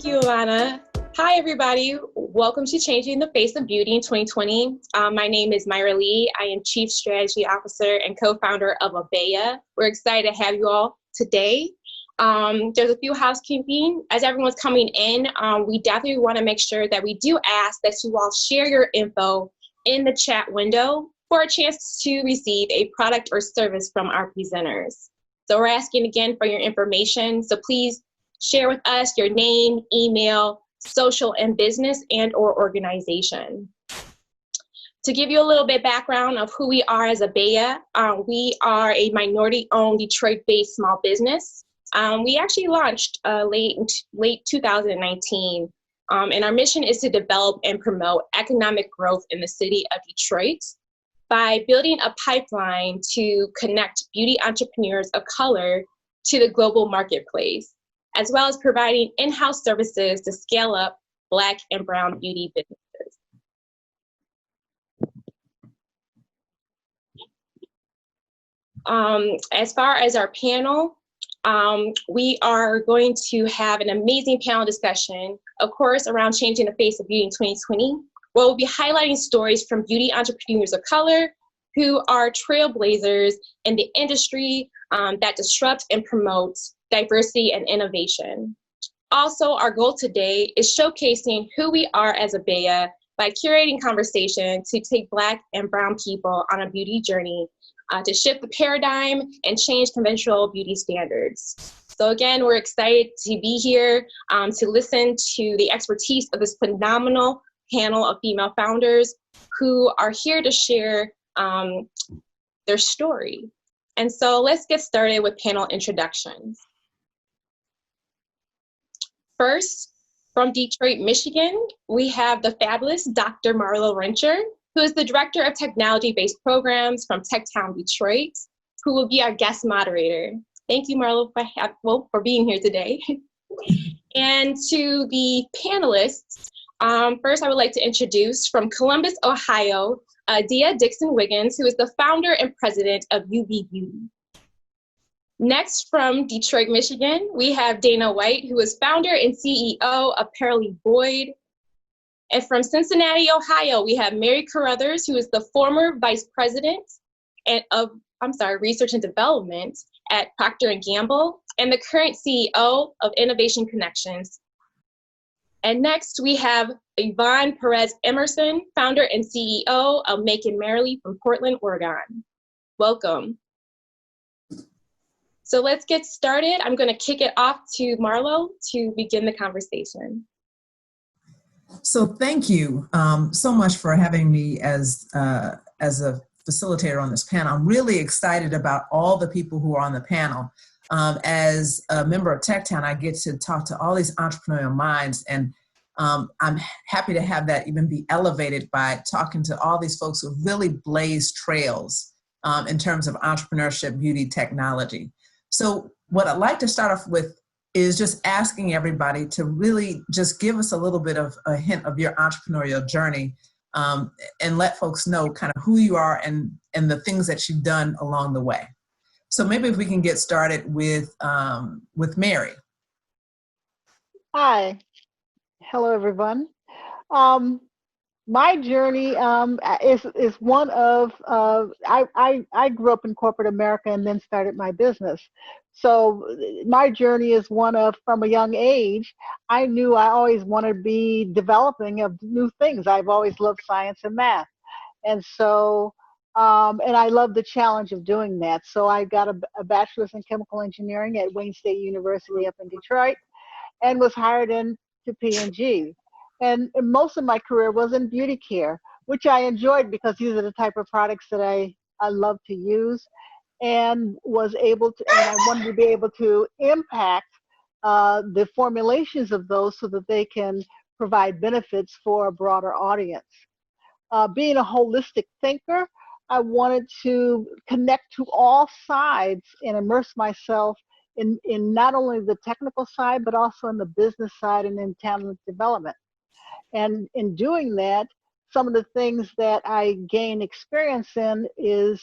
Thank you, Alana. Hi, everybody. Welcome to Changing the Face of Beauty in 2020. My name is Myra Lee. I am Chief Strategy Officer and co-founder of Adiya. We're excited to have you all today. There's a few housekeeping. As everyone's coming in, we definitely want to make sure that we do ask that you all share your info in the chat window for a chance to receive a product or service from our presenters. So we're asking again for your information. So please share with us your name, email, social and business and/or organization. To give you a little bit background of who we are as Adiya, we are a minority-owned Detroit-based small business. We actually launched late 2019, and our mission is to develop and promote economic growth in the city of Detroit by building a pipeline to connect beauty entrepreneurs of color to the global marketplace, as well as providing in-house services to scale up Black and Brown beauty businesses. As far as our panel, we are going to have an amazing panel discussion, of course, around changing the face of beauty in 2020, where we'll be highlighting stories from beauty entrepreneurs of color who are trailblazers in the industry that disrupt and promote diversity and innovation. Also, our goal today is showcasing who we are as Adiya by curating conversation to take Black and Brown people on a beauty journey to shift the paradigm and change conventional beauty standards. So again, we're excited to be here to listen to the expertise of this phenomenal panel of female founders who are here to share their story. And so let's get started with panel introductions. First, from Detroit, Michigan, we have the fabulous Dr. Marlo Rencher, who is the Director of Technology-Based Programs from TechTown, Detroit, who will be our guest moderator. Thank you, Marlo, for being here today. And to the panelists, first I would like to introduce from Columbus, Ohio, Adiya Dixon Wiggins, who is the founder and president of Yubi Beauty. Next, from Detroit, Michigan, we have Dana White, who is founder and CEO of Apparelly Boyd. And from Cincinnati, Ohio, we have Mary Carruthers, who is the former vice president of research and development at Procter & Gamble, and the current CEO of Innovation Connections. And next, we have Yvonne Perez Emerson, founder and CEO of Make It Merrily from Portland, Oregon. Welcome. So let's get started. I'm going to kick it off to Marlo to begin the conversation. So thank you so much for having me as a facilitator on this panel. I'm really excited about all the people who are on the panel. As a member of TechTown, I get to talk to all these entrepreneurial minds, and I'm happy to have that even be elevated by talking to all these folks who really blaze trails in terms of entrepreneurship, beauty, technology. So what I'd like to start off with is just asking everybody to really just give us a little bit of a hint of your entrepreneurial journey and let folks know kind of who you are and the things that you've done along the way. So maybe if we can get started with Mary. Hi. Hello, everyone. My journey is one of, I grew up in corporate America and then started my business. So my journey is one of, from a young age, I knew I always wanted to be developing of new things. I've always loved science and math. And so, and I love the challenge of doing that. So I got a bachelor's in chemical engineering at Wayne State University up in Detroit and was hired into P&G. And most of my career was in beauty care, which I enjoyed because these are the type of products that I love to use, and was able to, and I wanted to be able to impact the formulations of those so that they can provide benefits for a broader audience. Being a holistic thinker, I wanted to connect to all sides and immerse myself in not only the technical side, but also in the business side and in talent development. And in doing that, some of the things that I gain experience in is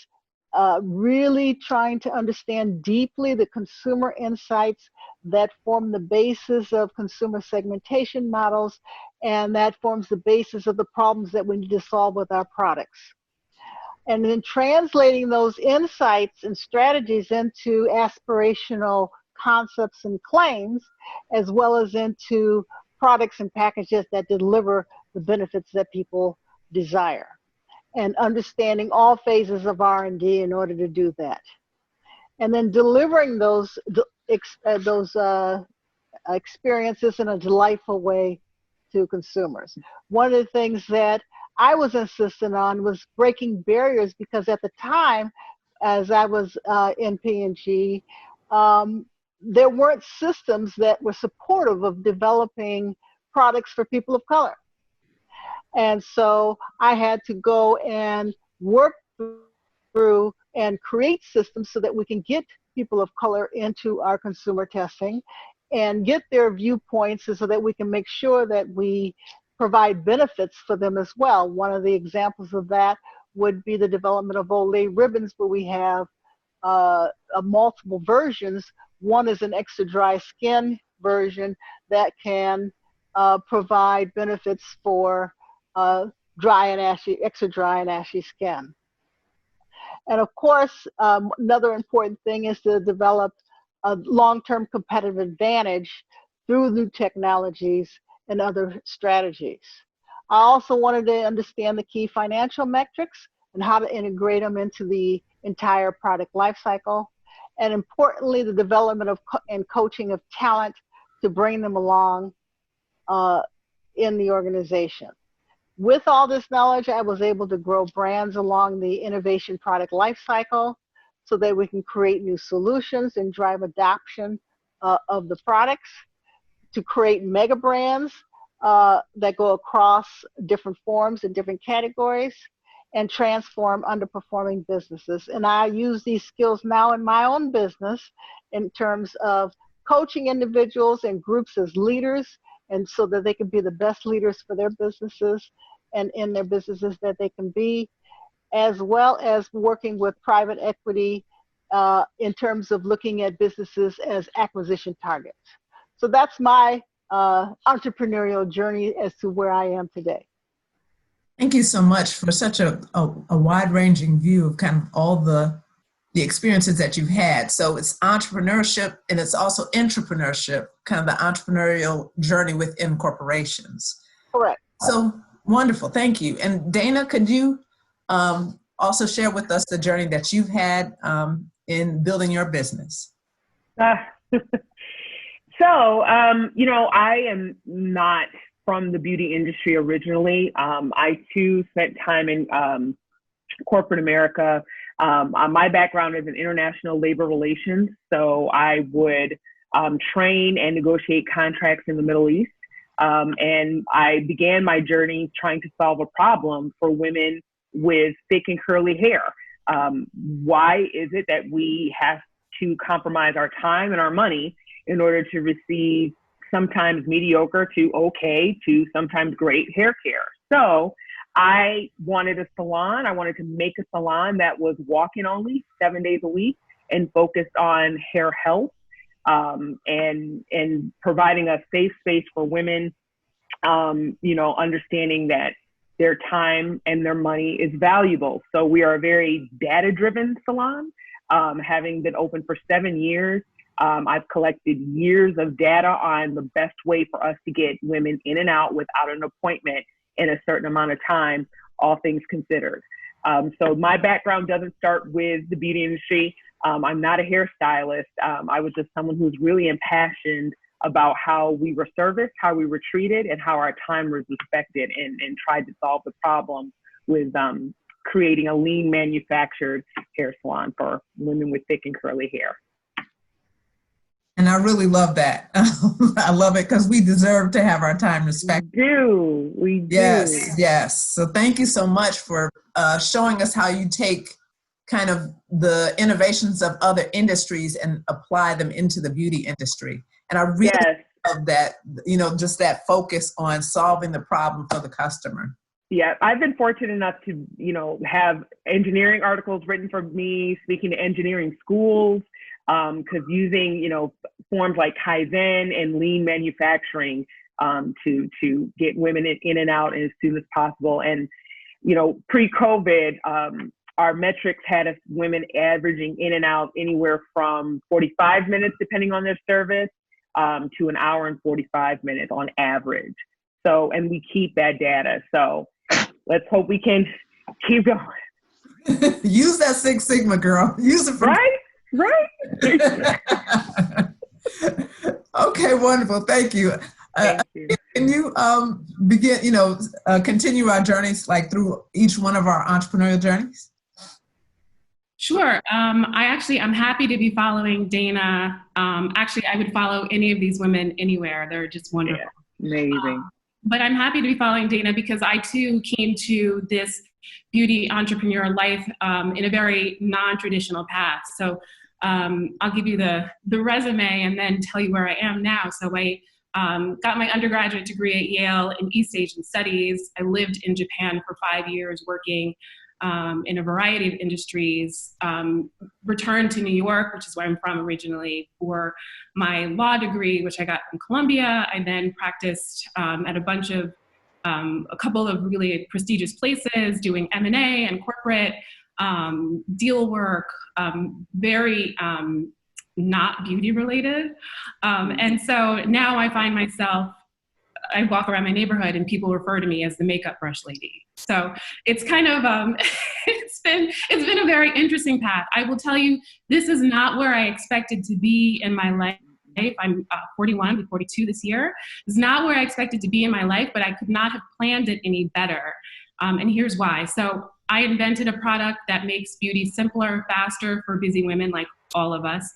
really trying to understand deeply the consumer insights that form the basis of consumer segmentation models, and that forms the basis of the problems that we need to solve with our products. And then translating those insights and strategies into aspirational concepts and claims, as well as into products and packages that deliver the benefits that people desire. And understanding all phases of R&D in order to do that. And then delivering those experiences in a delightful way to consumers. One of the things that I was insistent on was breaking barriers, because at the time, as I was in P&G, there weren't systems that were supportive of developing products for people of color. And so I had to go and work through and create systems so that we can get people of color into our consumer testing and get their viewpoints, so that we can make sure that we provide benefits for them as well. One of the examples of that would be the development of Olay ribbons, where we have multiple versions. One is an extra dry skin version that can provide benefits for extra dry and ashy skin. And of course, another important thing is to develop a long-term competitive advantage through new technologies and other strategies. I also wanted to understand the key financial metrics and how to integrate them into the entire product lifecycle. And importantly, the development of and coaching of talent to bring them along in the organization. With all this knowledge, I was able to grow brands along the innovation product lifecycle so that we can create new solutions and drive adoption of the products, to create mega brands that go across different forms and different categories, and transform underperforming businesses. And I use these skills now in my own business in terms of coaching individuals and groups as leaders, and so that they can be the best leaders for their businesses and in their businesses that they can be, as well as working with private equity in terms of looking at businesses as acquisition targets. So that's my entrepreneurial journey as to where I am today. Thank you so much for such a wide-ranging view of kind of all the experiences that you've had. So it's entrepreneurship and it's also intrapreneurship, kind of the entrepreneurial journey within corporations. Correct. So wonderful, thank you. And Dana, could you also share with us the journey that you've had in building your business? So, I am not from the beauty industry originally. I too spent time in corporate America. My background is in international labor relations, so I would train and negotiate contracts in the Middle East. And I began my journey trying to solve a problem for women with thick and curly hair. Why is it that we have to compromise our time and our money in order to receive sometimes mediocre to okay to sometimes great hair care? So I wanted a salon. I wanted to make a salon that was walk-in only 7 days a week and focused on hair health and providing a safe space for women, understanding that their time and their money is valuable. So we are a very data-driven salon. Having been open for 7 years, I've collected years of data on the best way for us to get women in and out without an appointment in a certain amount of time, all things considered. So my background doesn't start with the beauty industry. I'm not a hairstylist. I was just someone who's really impassioned about how we were serviced, how we were treated, and how our time was respected, and tried to solve the problem with creating a lean manufactured hair salon for women with thick and curly hair. And I really love that. I love it because we deserve to have our time respected. We do. Yes. So thank you so much for showing us how you take kind of the innovations of other industries and apply them into the beauty industry. And I really love that, just that focus on solving the problem for the customer. Yeah, I've been fortunate enough to, have engineering articles written for me, speaking to engineering schools, because using, forms like Kaizen and lean manufacturing to get women in and out as soon as possible. And, pre-COVID, our metrics had us women averaging in and out anywhere from 45 minutes, depending on their service, to an hour and 45 minutes on average. So, and we keep that data. So let's hope we can keep going. Use that Six Sigma, girl. Use it for right. Okay, wonderful. Thank you. Thank you. Can you begin? Continue our journeys like through each one of our entrepreneurial journeys. Sure. I'm happy to be following Dana. Actually, I would follow any of these women anywhere. They're just wonderful. Yeah, amazing. But I'm happy to be following Dana because I too came to this beauty entrepreneur life in a very non-traditional path. So I'll give you the resume and then tell you where I am now. So I got my undergraduate degree at Yale in East Asian Studies. I lived in Japan for 5 years working in a variety of industries, returned to New York, which is where I'm from originally, for my law degree, which I got from Columbia. I then practiced at a couple of really prestigious places, doing M&A and corporate deal work, very not beauty related. And so now I find myself, I walk around my neighborhood and people refer to me as the makeup brush lady. So it's kind of, it's been a very interesting path. I will tell you, this is not where I expected to be in my life. I'm 41, I'll be 42 this year. It's not where I expected to be in my life, but I could not have planned it any better. And here's why. So I invented a product that makes beauty simpler, faster for busy women like all of us.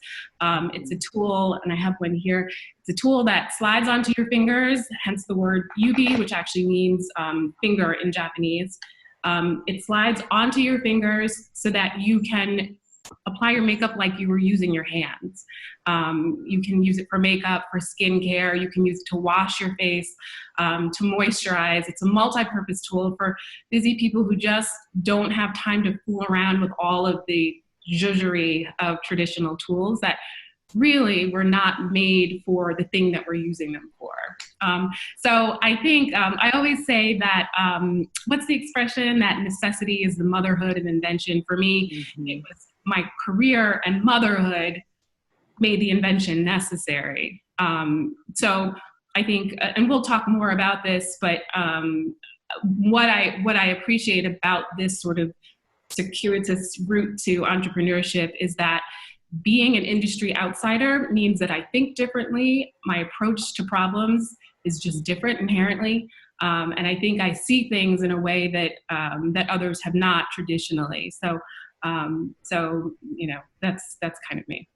It's a tool, and I have one here. It's a tool that slides onto your fingers, hence the word Yubi, which actually means finger in Japanese. It slides onto your fingers so that you can apply your makeup like you were using your hands. You can use it for makeup, for skincare. You can use it to wash your face, to moisturize. It's a multi-purpose tool for busy people who just don't have time to fool around with all of the zhuzhery of traditional tools that really were not made for the thing that we're using them for. So I think I always say that, what's the expression? That necessity is the motherhood of invention. For me, it was my career and motherhood made the invention necessary. So I think, and we'll talk more about this, but what I appreciate about this sort of circuitous route to entrepreneurship is that being an industry outsider means that I think differently. My approach to problems is just different inherently. And I think I see things in a way that that others have not traditionally. So that's kind of me.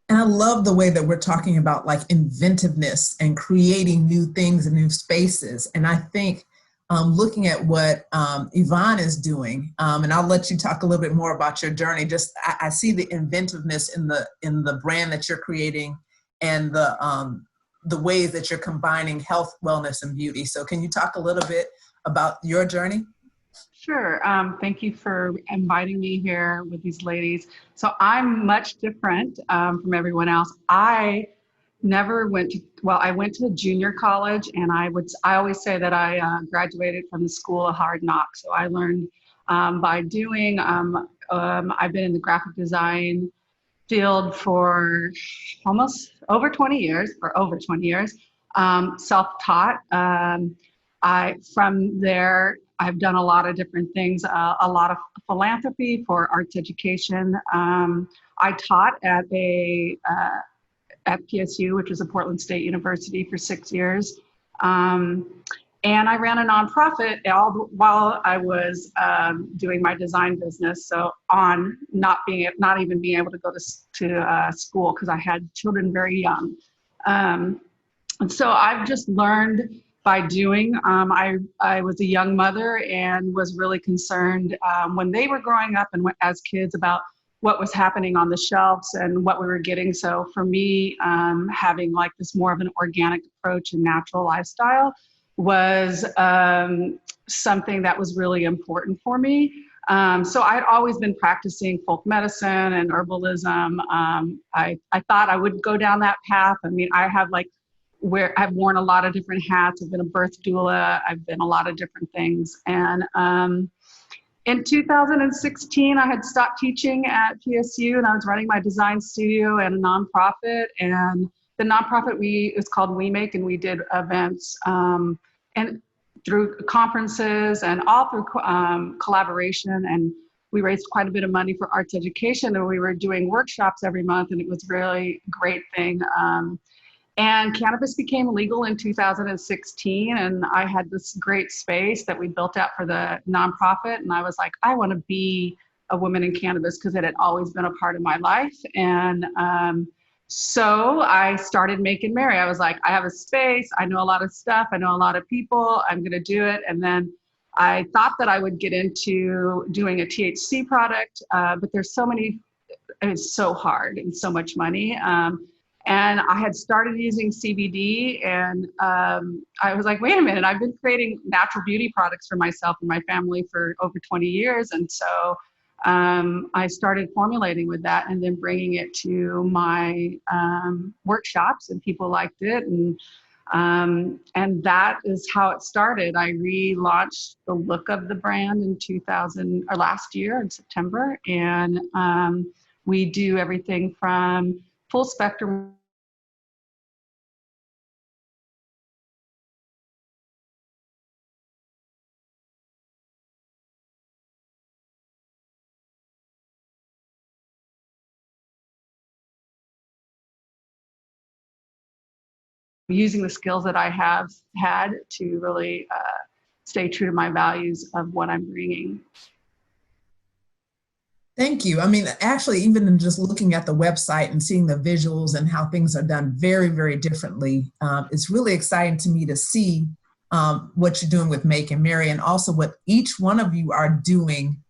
And I love the way that we're talking about like inventiveness and creating new things and new spaces. And I think looking at what Yvonne is doing, and I'll let you talk a little bit more about your journey. Just I see the inventiveness in the brand that you're creating and the ways that you're combining health, wellness, and beauty. So can you talk a little bit about your journey? Sure. Thank you for inviting me here with these ladies. So I'm much different from everyone else. I never went to, well, I went to junior college, and I always say that I graduated from the school of hard knocks. So I learned by doing. I've been in the graphic design field for almost over 20 years, self-taught. From there, I've done a lot of different things, a lot of philanthropy for arts education. I taught at PSU, which is a Portland State University, for 6 years. And I ran a nonprofit while I was doing my design business. So on not even being able to go to school because I had children very young. And so I've just learned by doing. I was a young mother and was really concerned when they were growing up and as kids about what was happening on the shelves and what we were getting. So for me, having like this more of an organic approach and natural lifestyle was something that was really important for me. So I'd always been practicing folk medicine and herbalism. I thought I would go down that path. I mean, I have I've worn a lot of different hats. I've been a birth doula. I've been a lot of different things. And in 2016, I had stopped teaching at PSU, and I was running my design studio and a nonprofit. And the nonprofit it's called We Make, and we did events and through conferences and all through collaboration. And we raised quite a bit of money for arts education, and we were doing workshops every month, and it was really a great thing. And cannabis became legal in 2016, and I had this great space that we built out for the nonprofit, and I was like, I want to be a woman in cannabis because it had always been a part of my life. And so I started Make and Marry. I was like, I have a space, I know a lot of stuff, I know a lot of people, I'm going to do it. And then I thought that I would get into doing a THC product, but there's so many, it's so hard and so much money. And I had started using CBD, and I was like, wait a minute, I've been creating natural beauty products for myself and my family for over 20 years. And so I started formulating with that and then bringing it to my workshops, and people liked it. And that is how it started. I relaunched the look of the brand in last year in September. And we do everything from full spectrum using the skills that I have had to really stay true to my values of what I'm bringing. Thank you. I mean, actually, even in just looking at the website and seeing the visuals and how things are done very, very differently, it's really exciting to me to see what you're doing with Make and Marry, and also what each one of you are doing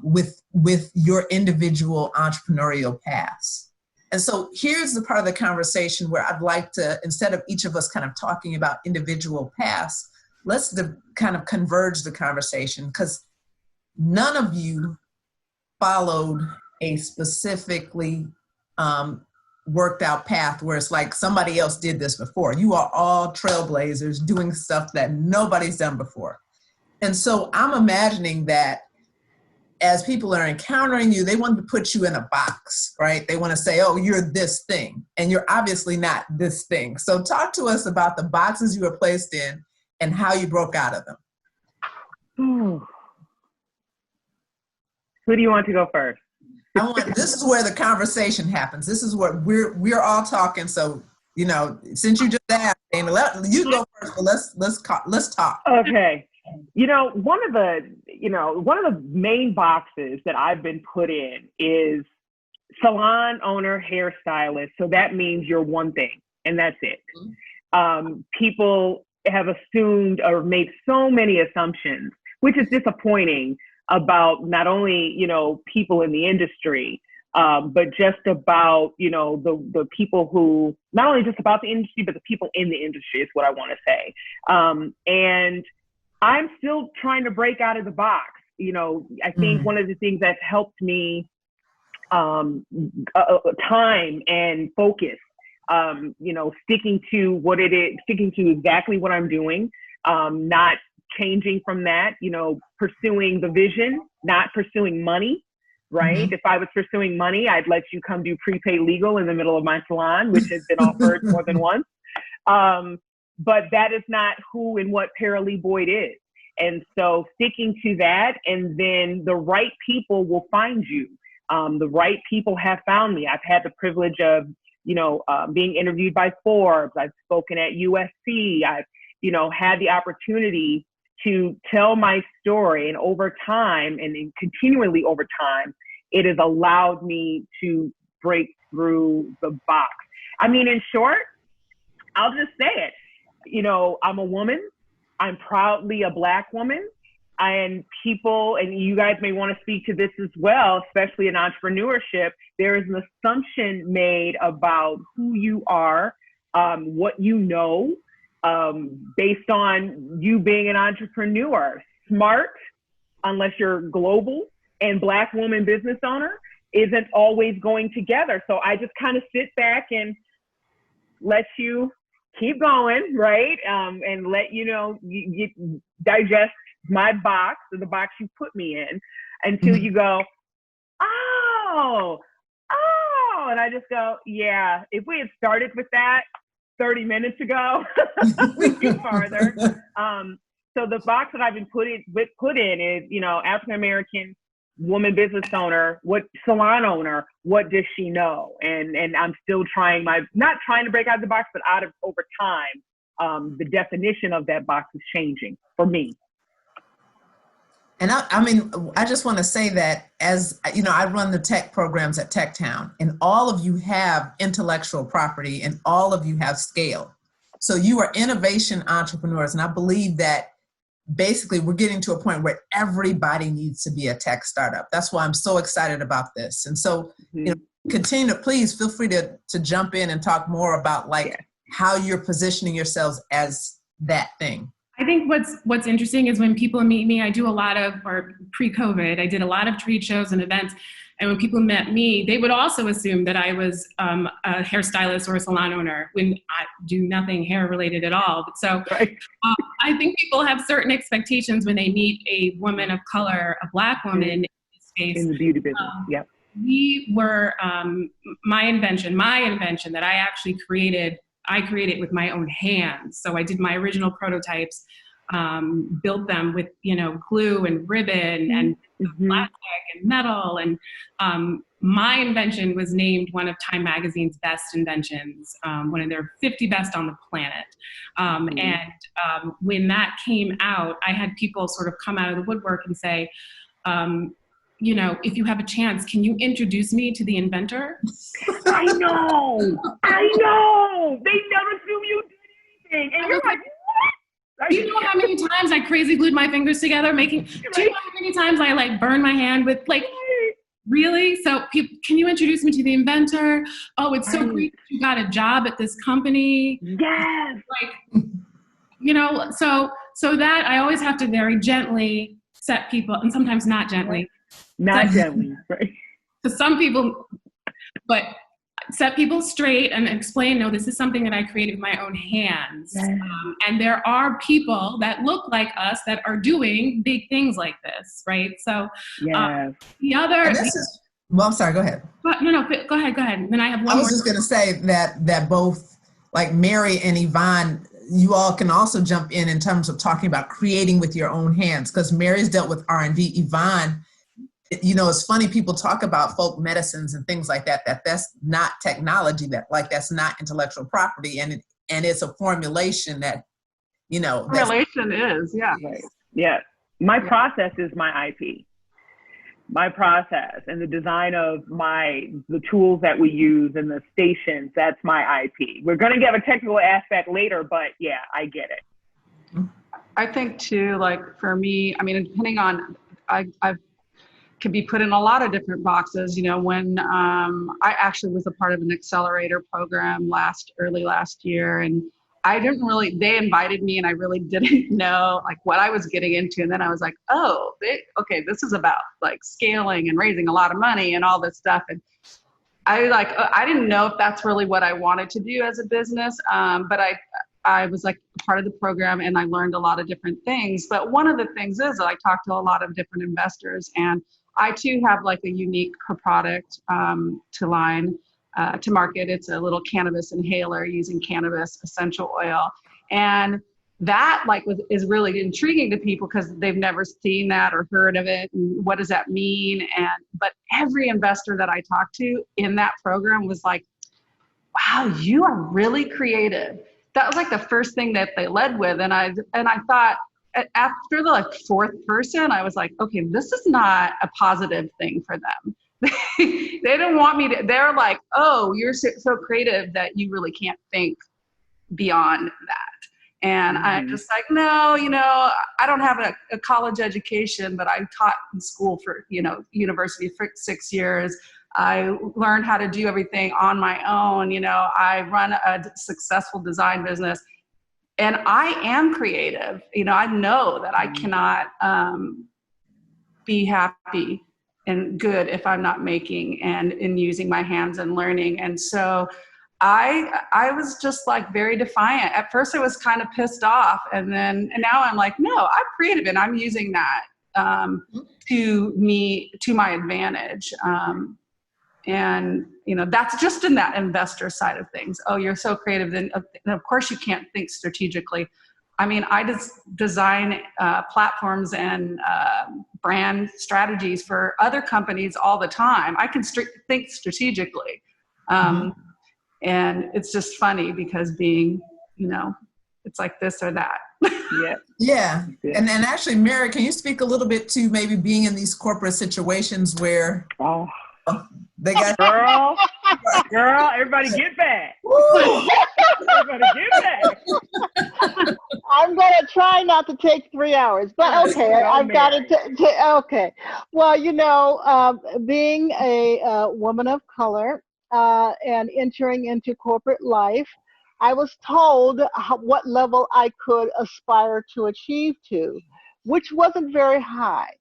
with your individual entrepreneurial paths. And so here's the part of the conversation where I'd like to, instead of each of us kind of talking about individual paths, let's kind of converge the conversation, because none of you followed a specifically worked out path where it's like somebody else did this before. You are all trailblazers doing stuff that nobody's done before. And so I'm imagining that as people are encountering you, they want to put you in a box, right? They want to say, oh, you're this thing, and you're obviously not this thing. So talk to us about the boxes you were placed in and how you broke out of them. Who do you want to go first? This is where the conversation happens. This is what we're all talking. So, you know, since you just asked, Dana, you go first, but let's talk. Okay. You know, one of the main boxes that I've been put in is salon owner, hairstylist. So that means you're one thing, and that's it. People have assumed or made so many assumptions, which is disappointing, about not only, you know, people in the industry, but just about, you know, the people who, not only just about the industry, but the people in the industry is what I want to say. And I'm still trying to break out of the box. You know, I think one of the things that's helped me, time and focus, you know, sticking to what it is, sticking to exactly what I'm doing, not changing from that, you know, pursuing the vision, not pursuing money, right? If I was pursuing money, I'd let you come do prepaid legal in the middle of my salon, which has been offered more than once. But that is not who and what Paralee Boyd is. And so sticking to that, and then the right people will find you. The right people have found me. I've had the privilege of, you know, being interviewed by Forbes. I've spoken at USC. I've, you know, had the opportunity to tell my story, and over time, and continually over time, it has allowed me to break through the box. I mean, in short, I'll just say it. You know, I'm a woman. I'm proudly a Black woman. And people, and you guys may want to speak to this as well, especially in entrepreneurship, there is an assumption made about who you are, what you know, based on you being an entrepreneur. Smart, unless you're global, and Black woman business owner isn't always going together. So I just kind of sit back and let you keep going, right? And let you digest my box, or the box you put me in, until you go, oh, and I just go, yeah, if we had started with that 30 minutes ago, we'd be farther. So the box that I've been put in is, African-American woman business owner, what salon owner, what does she know? And I'm still not trying to break out of the box, but over time, the definition of that box is changing for me. And I just want to say that, as I run the tech programs at TechTown, and all of you have intellectual property and all of you have scale. So you are innovation entrepreneurs. And I believe that basically we're getting to a point where everybody needs to be a tech startup. That's why I'm so excited about this. And so, continue to, please feel free to jump in and talk more about how you're positioning yourselves as that thing. I think what's interesting is when people meet me, I do a lot of, or pre-COVID, I did a lot of trade shows and events. And when people met me, they would also assume that I was a hairstylist or a salon owner, when I do nothing hair related at all. So I think people have certain expectations when they meet a woman of color, a Black woman in this space. In the beauty business, yep. We were, my invention that I actually created, I created with my own hands. So I did my original prototypes, built them with, glue and ribbon and plastic and metal. And my invention was named one of Time Magazine's best inventions, one of their 50 best on the planet. And when that came out, I had people sort of come out of the woodwork and say, if you have a chance, can you introduce me to the inventor? I know. They never assume you did anything. And you're like, what? Do you know how many times I crazy glued my fingers together do you know how many times I burned my hand with really? So can you introduce me to the inventor? Oh, it's so great that you got a job at this company. Yes. So that I always have to very gently set people, and sometimes not gently. Not gently, right? To some people, but set people straight and explain, no, this is something that I created with my own hands. Yes. And there are people that look like us that are doing big things like this, right? So the other... Well, I'm sorry, go ahead. No, go ahead. Then I have one more. I was just going to say that both Mary and Yvonne, you all can also jump in terms of talking about creating with your own hands, because Mary's dealt with R&D. Yvonne, it's funny, people talk about folk medicines and things like that, that's not technology, that's not intellectual property, and it's a formulation that, Formulation is, yeah. Right. Yeah. My process is my IP. My process and the design of the tools that we use and the stations, that's my IP. We're going to get a technical aspect later, but yeah, I get it. I think too, for me, depending on, I've could be put in a lot of different boxes. When I actually was a part of an accelerator program early last year, and they invited me and I really didn't know what I was getting into. And then I was like, this is about scaling and raising a lot of money and all this stuff. And I didn't know if that's really what I wanted to do as a business. But I was part of the program and I learned a lot of different things. But one of the things is that I talked to a lot of different investors, and I too have a unique product to market. It's a little cannabis inhaler using cannabis essential oil. And that is really intriguing to people because they've never seen that or heard of it. And what does that mean? But every investor that I talked to in that program was like, wow, you are really creative. That was the first thing that they led with. And I thought, after the fourth person, I was like, okay, this is not a positive thing for them. They didn't want me to, they're like, oh, you're so creative that you really can't think beyond that. And I'm just like, no, I don't have a college education, but I taught in school for, university for 6 years. I learned how to do everything on my own. I run a successful design business. and I am creative. You know, I know that I cannot be happy and good if I'm not making and in using my hands and learning. And so I was just like very defiant. At first I was kind of pissed off, and now I'm like, no, I'm creative and I'm using that to my advantage. And you know, that's just in that investor side of things. Oh, you're so creative, then of course you can't think strategically. I mean, I just design platforms and brand strategies for other companies all the time. I can think strategically. And it's just funny because being, you know, it's like this or that. Yeah. Yeah. And actually, Mary, can you speak a little bit to maybe being in these corporate situations where they got girl, everybody get back. Everybody get back. I'm going to try not to take 3 hours, but okay, I've got it. Okay. Well, you know, being a woman of color and entering into corporate life, I was told what level I could aspire to achieve to, which wasn't very high.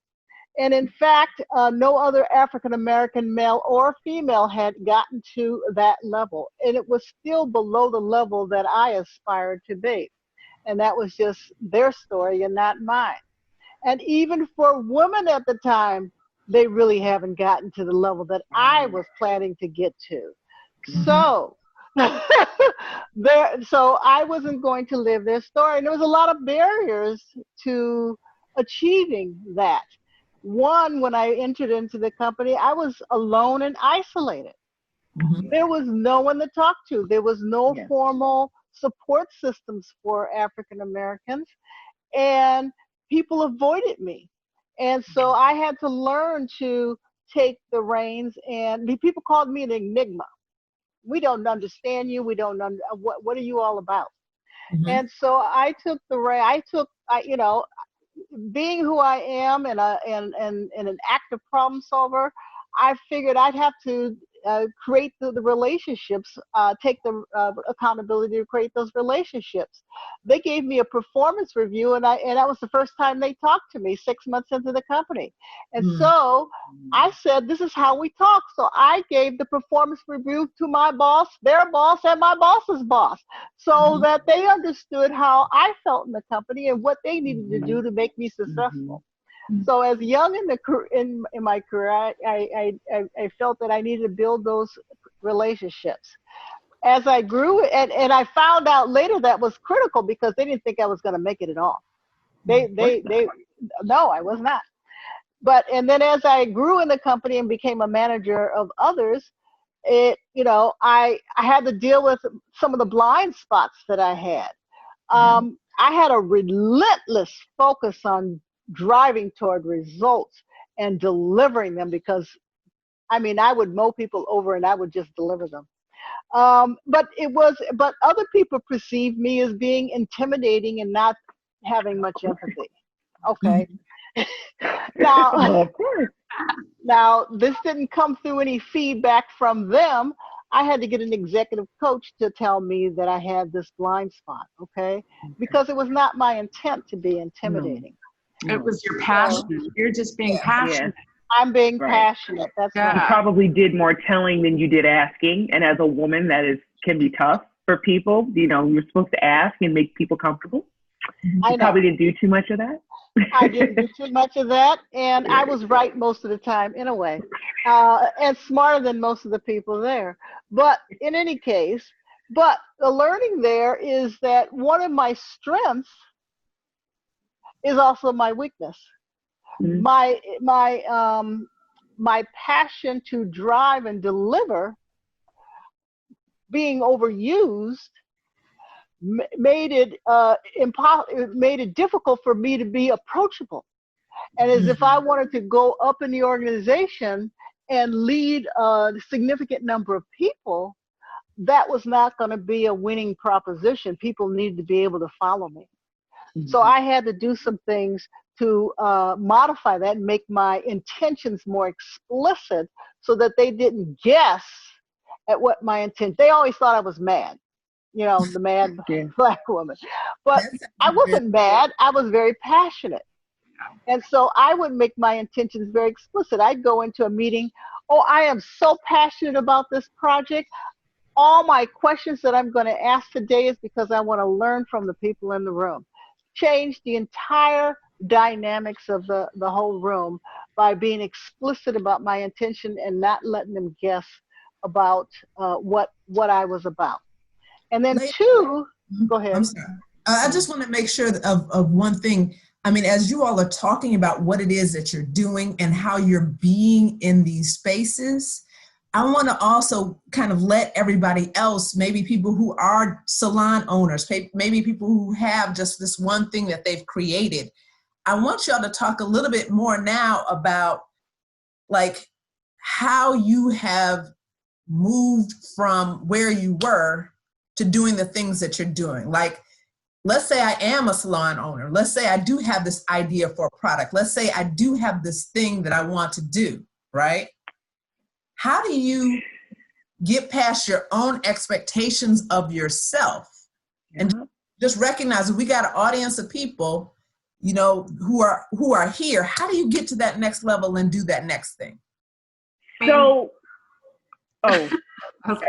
And in fact, no other African-American male or female had gotten to that level. And it was still below the level that I aspired to be. And that was just their story and not mine. And even for women at the time, they really haven't gotten to the level that I was planning to get to. So, so I wasn't going to live their story. And there was a lot of barriers to achieving that. One, when I entered into the company, I was alone and isolated. There was no one to talk to. There was no formal support systems for African Americans, and people avoided me. And so I had to learn to take the reins, and people called me an enigma. We don't understand you. We don't what are you all about? And so I took the reins. You know, being who I am and an active problem solver, I figured I'd have to create the relationships, take the accountability to create those relationships. They gave me a performance review, and that was the first time they talked to me 6 months into the company. And so I said, this is how we talk. So I gave the performance review to my boss, their boss, and my boss's boss, so that they understood how I felt in the company and what they needed to do to make me successful. So as young in my career, I felt that I needed to build those relationships. As I grew, and I found out later that was critical because they didn't think I was going to make it at all. No, I was not. And then as I grew in the company and became a manager of others, I had to deal with some of the blind spots that I had. I had a relentless focus on driving toward results and delivering them, because I mean, I would mow people over and I would just deliver them. But other people perceived me as being intimidating and not having much empathy. Okay. Now this didn't come through any feedback from them. I had to get an executive coach to tell me that I had this blind spot. Okay. Because it was not my intent to be intimidating. It was your passion. You're just being passionate. I'm being passionate. That's right. You probably did more telling than you did asking. And as a woman, can be tough for people. You know, you're supposed to ask and make people comfortable. You probably didn't do too much of that. I didn't do too much of that. And I was right most of the time, in a way. And smarter than most of the people there. But in any case, the learning there is that one of my strengths is also my weakness. My passion to drive and deliver being overused made it difficult for me to be approachable. And as if I wanted to go up in the organization and lead a significant number of people, that was not going to be a winning proposition. People needed to be able to follow me. So I had to do some things to modify that and make my intentions more explicit so that they didn't guess at what my intent. They always thought I was mad. you know, the mad Black woman. But I wasn't mad. I was very passionate. And so I would make my intentions very explicit. I'd go into a meeting, oh, I am so passionate about this project. All my questions that I'm going to ask today is because I want to learn from the people in the room. Change the entire dynamics of the whole room by being explicit about my intention and not letting them guess about what I was about. And then two, go ahead. I'm sorry. I just want to make sure of one thing. I mean, as you all are talking about what it is that you're doing and how you're being in these spaces, I want to also kind of let everybody else, maybe people who are salon owners, maybe people who have just this one thing that they've created. I want y'all to talk a little bit more now about like how you have moved from where you were to doing the things that you're doing. Like, let's say I am a salon owner. Let's say I do have this idea for a product. Let's say I do have this thing that I want to do, right? How do you get past your own expectations of yourself and just recognize that we got an audience of people, you know, who are here? How do you get to that next level and do that next thing? So,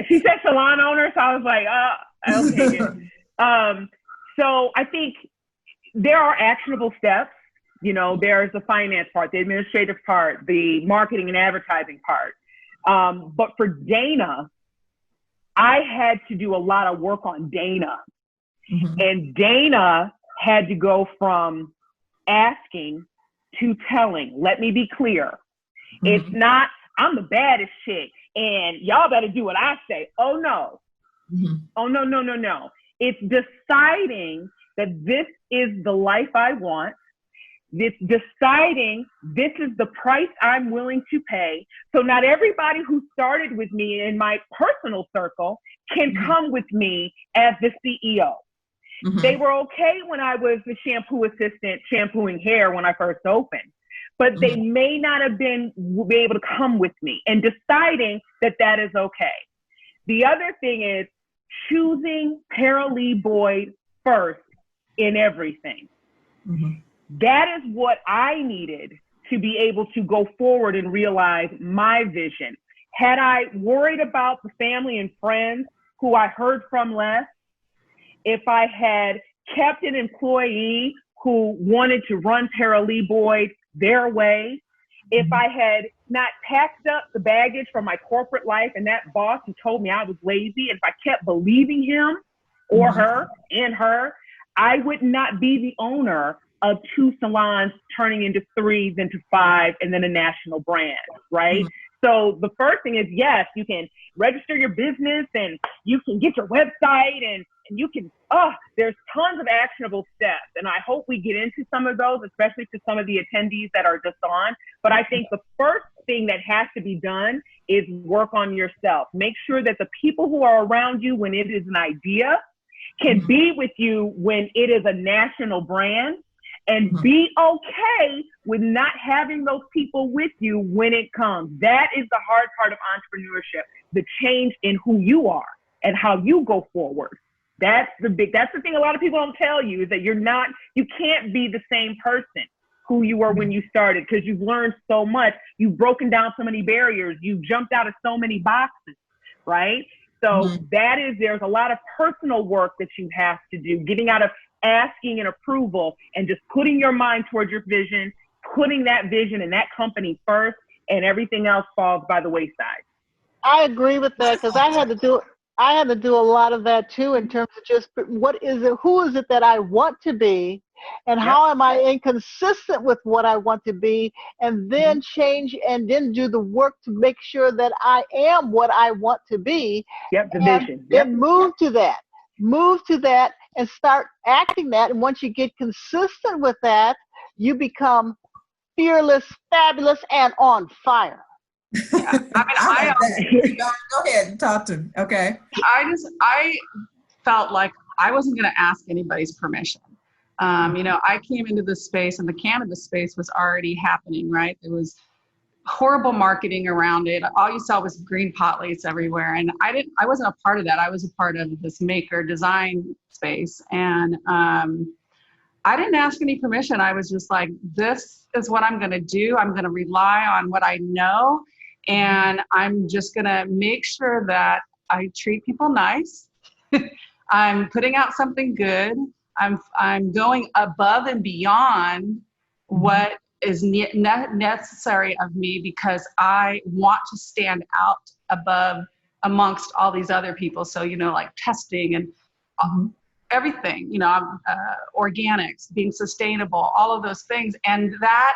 she said salon owner, so I was like, okay. So I think there are actionable steps. You know, there's the finance part, the administrative part, the marketing and advertising part. But for Dana, I had to do a lot of work on Dana. Mm-hmm. And Dana had to go from asking to telling. Let me be clear. Mm-hmm. It's not, I'm the baddest chick and y'all better do what I say. Oh, no. Mm-hmm. Oh, no. It's deciding that this is the life I want. It's deciding this is the price I'm willing to pay. So not everybody who started with me in my personal circle can come with me as the CEO. Mm-hmm. They were okay when I was the shampoo assistant shampooing hair when I first opened, but they may not have been able to come with me, and deciding that that is okay. The other thing is choosing Paralee Boyd first in everything. Mm-hmm. That is what I needed to be able to go forward and realize my vision. Had I worried about the family and friends who I heard from less, if I had kept an employee who wanted to run Paralee Boyd their way, if I had not packed up the baggage from my corporate life and that boss who told me I was lazy, and if I kept believing him or her and her, I would not be the owner of 2 salons turning into 3, then to 5, and then a national brand, right? So the first thing is, yes, you can register your business and you can get your website and you can, there's tons of actionable steps. And I hope we get into some of those, especially to some of the attendees that are just on. But I think the first thing that has to be done is work on yourself. Make sure that the people who are around you when it is an idea can be with you when it is a national brand. And be okay with not having those people with you when it comes. That is the hard part of entrepreneurship, the change in who you are and how you go forward. That's the thing a lot of people don't tell you, is that you can't be the same person who you were when you started, because you've learned so much. You've broken down so many barriers. You've jumped out of so many boxes, right? So there's a lot of personal work that you have to do, getting out of asking and approval and just putting your mind towards your vision, putting that vision and that company first, and everything else falls by the wayside. I agree with that, because I had to do a lot of that too, in terms of just who is it that I want to be, and how am I inconsistent with what I want to be, and then change and then do the work to make sure that I am what I want to be. The vision. Then move to that and start acting that. And once you get consistent with that, you become fearless, fabulous, and on fire. Yeah. I mean, go ahead and talk to me. Okay. I felt like I wasn't going to ask anybody's permission. I came into this space, and the cannabis space was already happening, right? It was horrible marketing around it. All you saw was green pot lights everywhere. And I wasn't a part of that. I was a part of this maker design space. And I didn't ask any permission. I was just like, this is what I'm going to do. I'm going to rely on what I know. And I'm just going to make sure that I treat people nice. I'm putting out something good. I'm going above and beyond what is necessary of me, because I want to stand out above amongst all these other people. So, like testing and everything, organics, being sustainable, all of those things. And that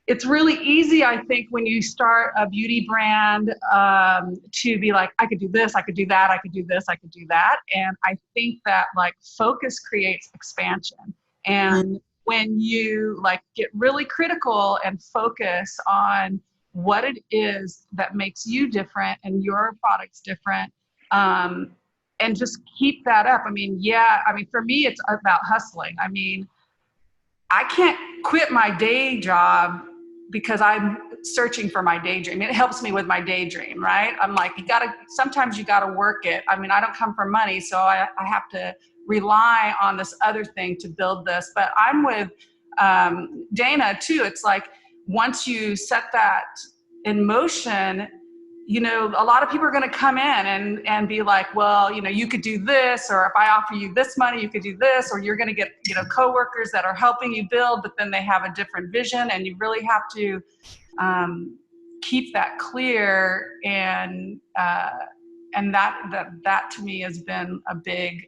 it's really easy, I think, when you start a beauty brand to be like, I could do this, I could do that, I could do this, I could do that. And I think that like focus creates expansion. And when you like get really critical and focus on what it is that makes you different and your product's different, and just keep that up. For me, it's about hustling. I can't quit my day job because I'm searching for my daydream. It helps me with my daydream, right? I'm like, sometimes you gotta work it. I don't come for money, so I have to rely on this other thing to build this. But I'm with Dana too. It's like, once you set that in motion, a lot of people are going to come in and be like, well, you could do this, or if I offer you this money, you could do this, or you're going to get, coworkers that are helping you build, but then they have a different vision, and you really have to keep that clear. And that to me has been a big,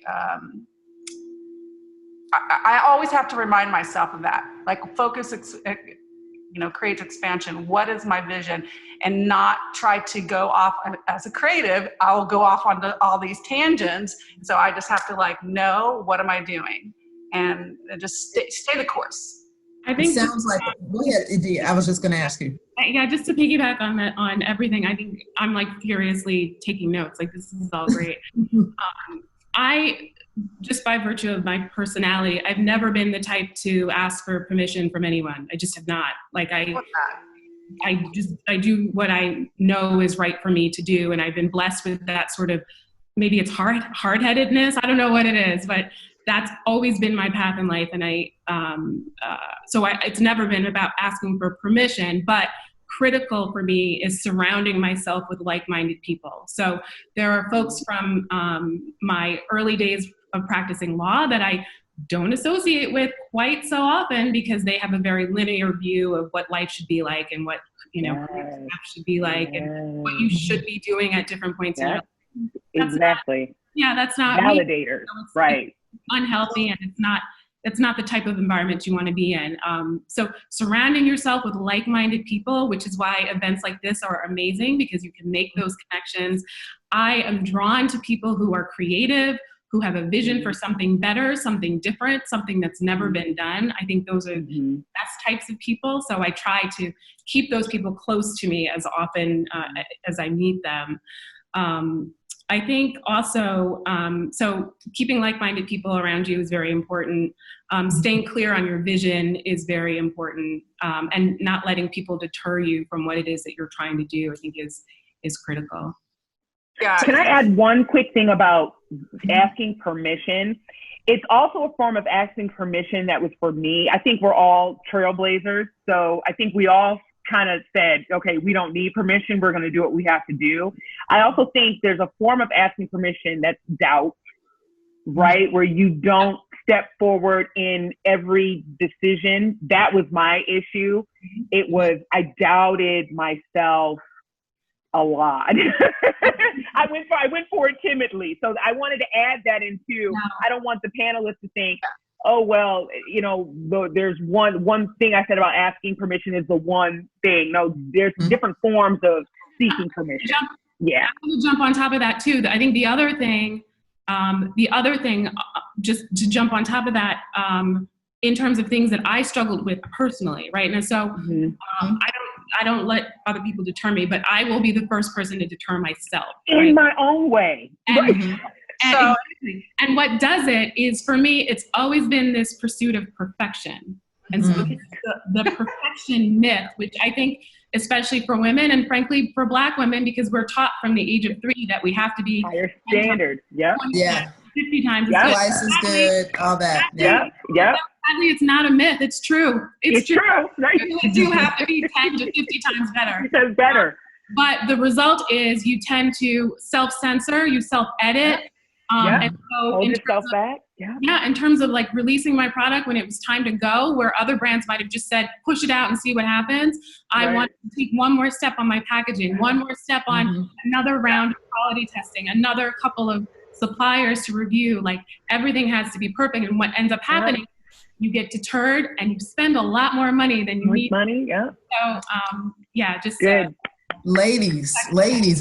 I always have to remind myself of that, like focus, creates expansion. What is my vision? And not try to go off. As a creative, I'll go off onto all these tangents. So I just have to know, what am I doing? And just stay the course. I think it sounds like, go ahead, Adiya. I was just going to ask you. Yeah, just to piggyback on that, on everything, I think I'm like furiously taking notes. Like, this is all great. I, just by virtue of my personality, I've never been the type to ask for permission from anyone. I just have not. Like, I do what I know is right for me to do, and I've been blessed with that sort of, maybe it's hard-headedness. I don't know what it is, but that's always been my path in life. And it's never been about asking for permission, but critical for me is surrounding myself with like-minded people. So there are folks from my early days of practicing law that I don't associate with quite so often, because they have a very linear view of what life should be like, and what should be like, and what you should be doing at different points in your life. Exactly. That's not validators, right? It's unhealthy, and it's not the type of environment you want to be in. So surrounding yourself with like-minded people, which is why events like this are amazing, because you can make those connections. I am drawn to people who are creative, who have a vision for something better, something different, something that's never been done. I think those are the best types of people. So I try to keep those people close to me as often as I meet them. I think also, so keeping like-minded people around you is very important. Staying clear on your vision is very important, and not letting people deter you from what it is that you're trying to do, I think is critical. Yeah. Can I add one quick thing about asking permission? It's also a form of asking permission that was for me. I think we're all trailblazers. So I think we all kind of said, okay, we don't need permission. We're going to do what we have to do. I also think there's a form of asking permission that's doubt, right? Where you don't step forward in every decision. That was my issue. It was, I doubted myself a lot. I went for it timidly. So I wanted to add that in too. I don't want the panelists to think, oh, well, there's one thing I said about asking permission is the one thing. No, there's different forms of seeking permission. I'm going to jump on top of that too. I think the other thing, just to jump on top of that, in terms of things that I struggled with personally, right? And so I don't let other people deter me, but I will be the first person to deter myself. In my own way. And what does it is, for me, it's always been this pursuit of perfection. And so the perfection myth, which I think, especially for women and frankly for Black women, because we're taught from the age of 3 that we have to be higher standard. Yep. 50 times Yep. Twice as good, all that. Yep. Yep. Sadly, it's not a myth. It's true. It's true. Right. You really do have to be 10 to 50 times better. It's better. But the result is you tend to self-censor, you self-edit. And so hold yourself back. Yeah, in terms of like releasing my product when it was time to go, where other brands might have just said, push it out and see what happens. I want to take one more step on my packaging, one more step on another round of quality testing, another couple of suppliers to review. Like everything has to be perfect. And what ends up happening, you get deterred and you spend a lot more money than you need. Money, So, just good. Ladies,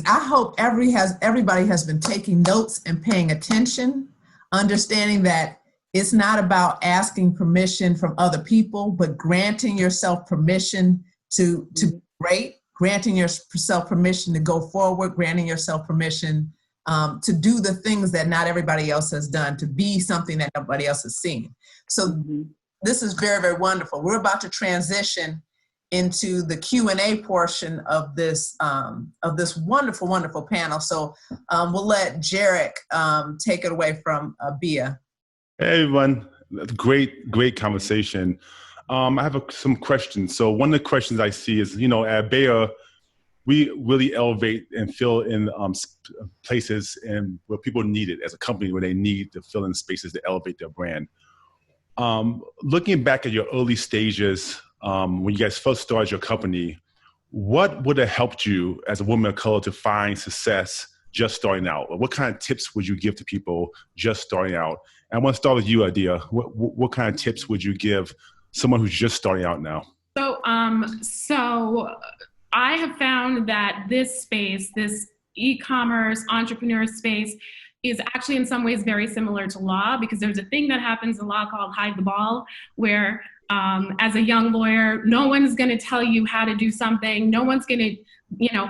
I hope everybody has been taking notes and paying attention, understanding that it's not about asking permission from other people, but granting yourself permission to be great, granting yourself permission to go forward, granting yourself permission to do the things that not everybody else has done, to be something that nobody else has seen. So this is very, very wonderful. We're about to transition into the Q&A portion of this wonderful, wonderful panel. So we'll let Jarek take it away from Bia. Hey everyone, great conversation. I have some questions. So one of the questions I see is, at Bayer, we really elevate and fill in places and where people need it as a company, where they need to fill in spaces to elevate their brand. Looking back at your early stages, when you guys first started your company, what would have helped you as a woman of color to find success just starting out? What kind of tips would you give to people just starting out? And I want to start with you, Adiya. What kind of tips would you give someone who's just starting out now? So I have found that this space, this e-commerce entrepreneur space, is actually in some ways very similar to law, because there's a thing that happens in law called hide the ball, where as a young lawyer, no one's going to tell you how to do something. No one's going to,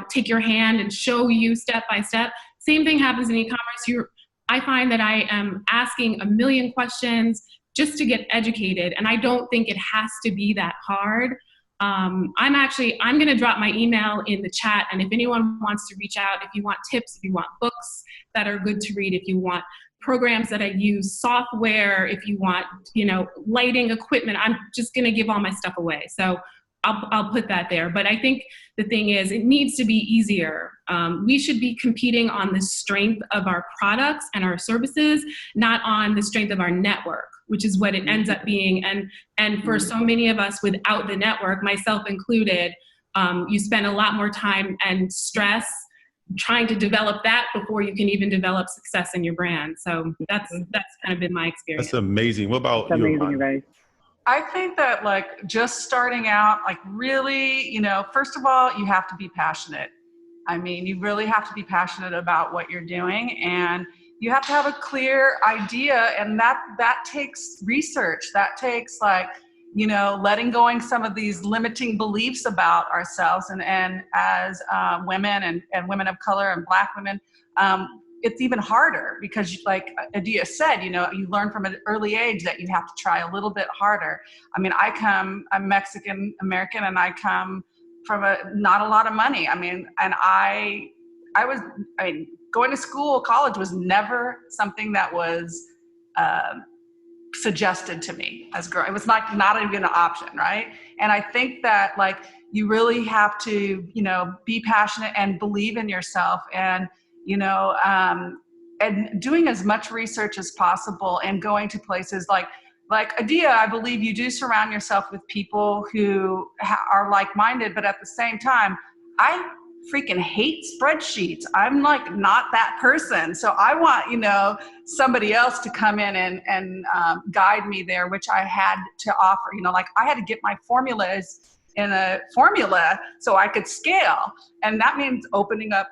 take your hand and show you step by step. Same thing happens in e-commerce. I find that I am asking a million questions just to get educated, and I don't think it has to be that hard. I'm going to drop my email in the chat, and if anyone wants to reach out, if you want tips, if you want books that are good to read, if you want programs that I use, software, if you want, lighting equipment, I'm just going to give all my stuff away. So I'll put that there. But I think the thing is, it needs to be easier. We should be competing on the strength of our products and our services, not on the strength of our network, which is what it ends up being. And for so many of us without the network, myself included, you spend a lot more time and stress trying to develop that before you can even develop success in your brand. So that's kind of been my experience. That's amazing. What about you? I think that just starting out, really, first of all, you have to be passionate. I mean, you really have to be passionate about what you're doing, and you have to have a clear idea, and that takes research. That takes letting going some of these limiting beliefs about ourselves, and as women and women of color and Black women, it's even harder because, like Adiya said, you learn from an early age that you have to try a little bit harder. I mean, I'm Mexican American, and I come from not a lot of money. I mean, and going to school, college was never something that was suggested to me as a girl. It was not even an option, right? And I think that you really have to, be passionate and believe in yourself, and and doing as much research as possible, and going to places like Adiya. I believe you do surround yourself with people who are like-minded, but at the same time, I freaking hate spreadsheets. I'm not that person. So I want, somebody else to come in and guide me there, which I had to offer. I had to get my formulas in a formula so I could scale. And that means opening up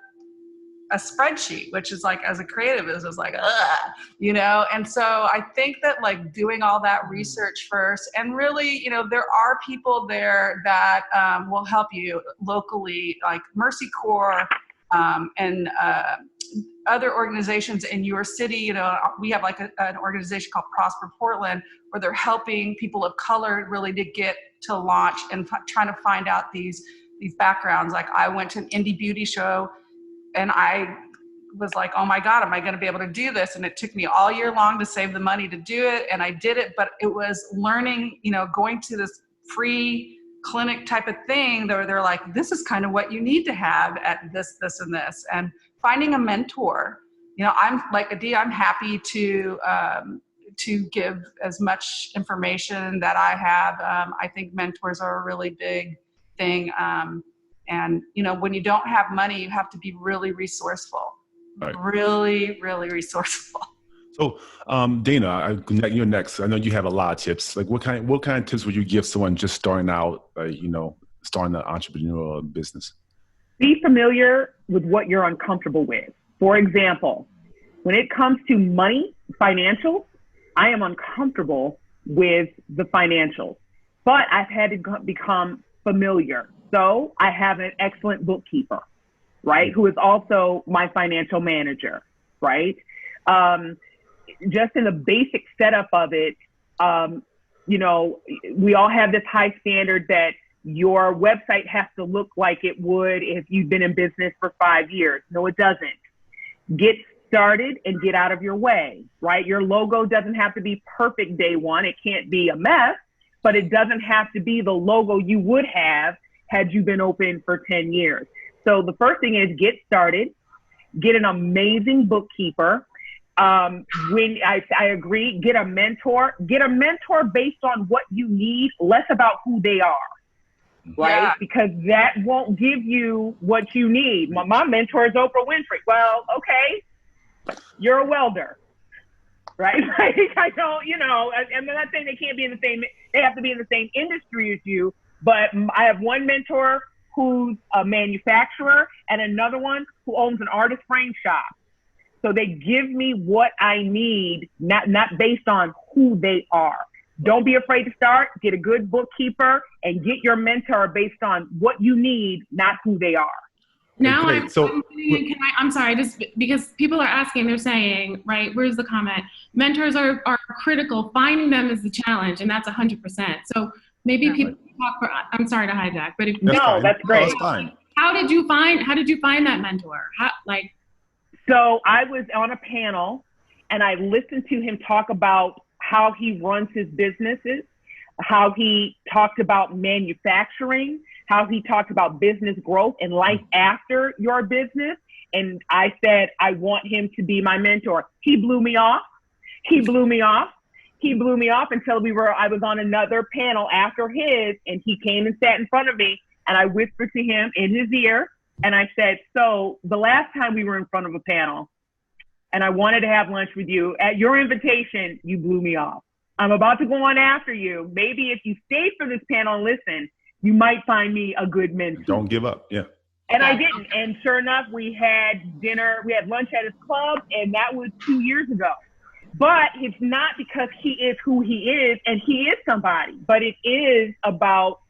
a spreadsheet, which is as a creative is ugh, and so I think that doing all that research first, and really, there are people there that will help you locally, like Mercy Corps and other organizations in your city. We have an organization called Prosper Portland, where they're helping people of color really to get to launch and trying to find out these backgrounds. Like I went to an indie beauty show and I was like, oh my God, am I going to be able to do this? And it took me all year long to save the money to do it. And I did it, but it was learning, going to this free clinic type of thing. They're like, this is kind of what you need to have at this, and this, and finding a mentor. I'm like Adiya, I'm happy to give as much information that I have. I think mentors are a really big thing. And when you don't have money, you have to be really resourceful. Right. Really, really resourceful. So, Dana, you're next. I know you have a lot of tips. Like, what kind of tips would you give someone just starting out, starting an entrepreneurial business? Be familiar with what you're uncomfortable with. For example, when it comes to money, financials, I am uncomfortable with the financials, but I've had to become familiar. So I have an excellent bookkeeper, right, who is also my financial manager, right? Just in the basic setup of it, we all have this high standard that your website has to look like it would if you've been in business for 5 years. No, it doesn't. Get started and get out of your way, right? Your logo doesn't have to be perfect day one. It can't be a mess, but it doesn't have to be the logo you would have had you been open for 10 years. So the first thing is get started, get an amazing bookkeeper. When I agree, get a mentor based on what you need, less about who they are, right? Yeah. Because that won't give you what you need. My mentor is Oprah Winfrey. Well, okay, you're a welder, right? I don't, I'm not saying they can't be in the same, they have to be in the same industry as you, but I have one mentor who's a manufacturer and another one who owns an artist frame shop. So they give me what I need, not based on who they are. Don't be afraid to start. Get a good bookkeeper and get your mentor based on what you need, not who they are. Now I'm sorry, just because people are asking, they're saying, right, where's the comment? Mentors are critical. Finding them is the challenge, and that's 100%. So maybe people talk for, I'm sorry to hijack, but that's great. No, that's fine. How did you find that mentor? So I was on a panel and I listened to him talk about how he runs his businesses, how he talked about manufacturing, how he talked about business growth and life after your business. And I said, I want him to be my mentor. He blew me off. Until I was on another panel after his, and he came and sat in front of me and I whispered to him in his ear. And I said, so the last time we were in front of a panel and I wanted to have lunch with you, at your invitation, you blew me off. I'm about to go on after you. Maybe if you stayed for this panel and listen, you might find me a good mentor. Don't give up. Yeah. And I didn't. And sure enough, we had lunch at his club, and that was 2 years ago. But it's not because he is who he is, and he is somebody, but it is about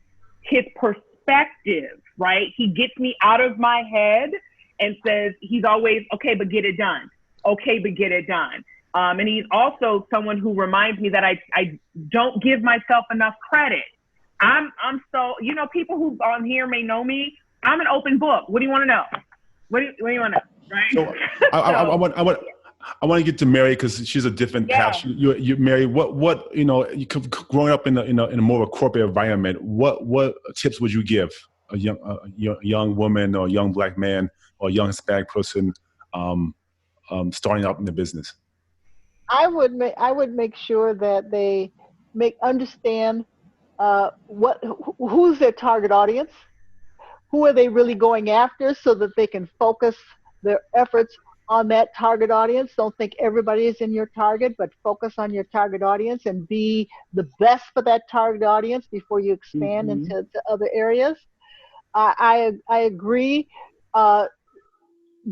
his perspective. Right? He gets me out of my head and says, he's always, okay, but get it done. Okay, but get it done. And he's also someone who reminds me that I don't give myself enough credit. I'm so, people who on here may know me. I'm an open book. What do you want to know? What do you want to know? Right? So I want to get to Mary because she's a different path. You Mary, what you growing up in a more of a corporate environment, what tips would you give a young woman or a young Black man or a young Hispanic person starting out in the business? I would make sure that they understand who's their target audience, who are they really going after, so that they can focus their efforts on that target audience. Don't think everybody is in your target, but focus on your target audience and be the best for that target audience before you expand into other areas. I agree.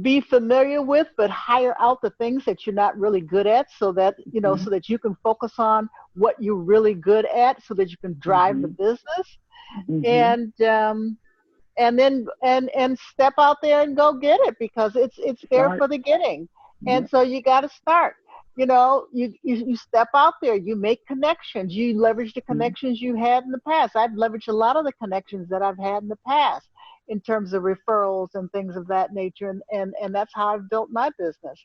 Be familiar with, but hire out the things that you're not really good at, so that so that you can focus on what you're really good at, so that you can drive the business, and then step out there and go get it, because it's there for the getting. And so you got to start. you know, you step out there, you make connections, you leverage the connections you had in the past. I've leveraged a lot of the connections that I've had in the past in terms of referrals and things of that nature. And that's how I've built my business.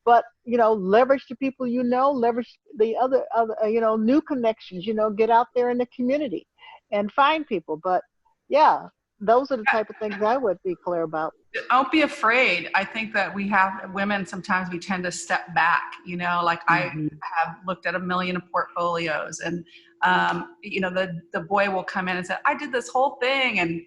But, you know, leverage the people, you know, leverage the other, you know, new connections, you know, get out there in the community and find people. But yeah, those are the type of things I would be clear about. Don't be afraid. I think that we have women, sometimes we tend to step back, you know, like I have looked at 1 million portfolios and, you know, the boy will come in and say, I did this whole thing.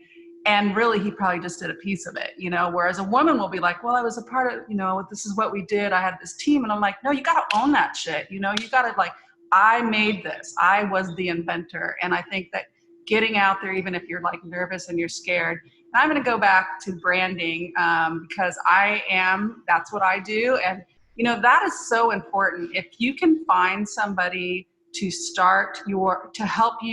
And really he probably just did a piece of it, you know, whereas a woman will be like, well, I was a part of, you know, this is what we did. I had this team. And I'm like, no, you got to own that shit. You know, you got to like, I made this, I was the inventor. And I think that getting out there, even if you're like nervous and you're scared, and I'm going to go back to branding because that's what I do. And, you know, that is so important. If you can find somebody to to help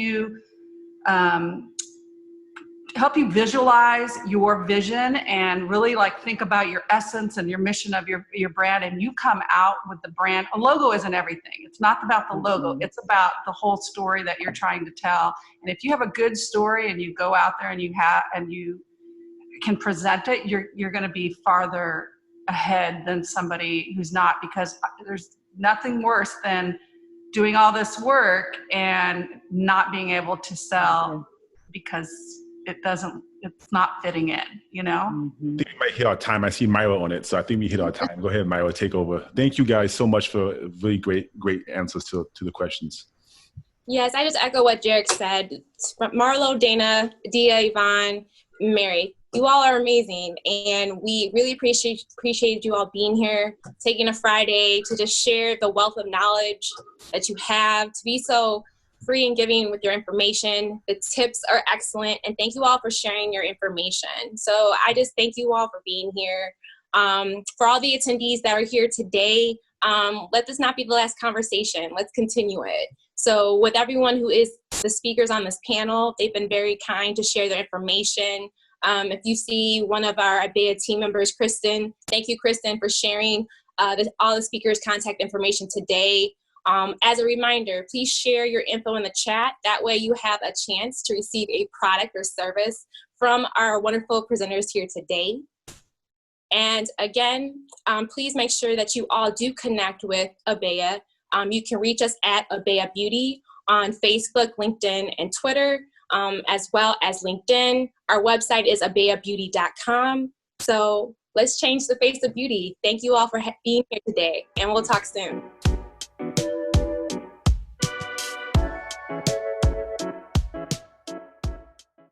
you visualize your vision and really like think about your essence and your mission of your brand, and you come out with the brand. A logo isn't everything. It's not about the logo. It's about the whole story that you're trying to tell. And if you have a good story and you go out there and you can present it, you're going to be farther ahead than somebody who's not, because there's nothing worse than doing all this work and not being able to sell because it's not fitting in, you know? I think we might hit our time. I see Myra on it, so I think we hit our time. Go ahead, Myra, take over. Thank you guys so much for really great answers to the questions. Yes, I just echo what Jarek said. Marlo, Dana, Adiya, Yvonne, Mary, you all are amazing, and we really appreciate you all being here, taking a Friday to just share the wealth of knowledge that you have, to be so free and giving with your information. The tips are excellent, and thank you all for sharing your information. So I just thank you all for being here. For all the attendees that are here today, let this not be the last conversation. Let's continue it. So with everyone who is the speakers on this panel, they've been very kind to share their information. If you see one of our Adiya team members, Kristen, thank you, Kristen, for sharing all the speakers' contact information today. As a reminder, please share your info in the chat. That way you have a chance to receive a product or service from our wonderful presenters here today. And again, please make sure that you all do connect with Adiya. You can reach us at Adiya Beauty on Facebook, LinkedIn, and Twitter, as well as LinkedIn. Our website is adiyabeauty.com. So let's change the face of beauty. Thank you all for being here today, and we'll talk soon.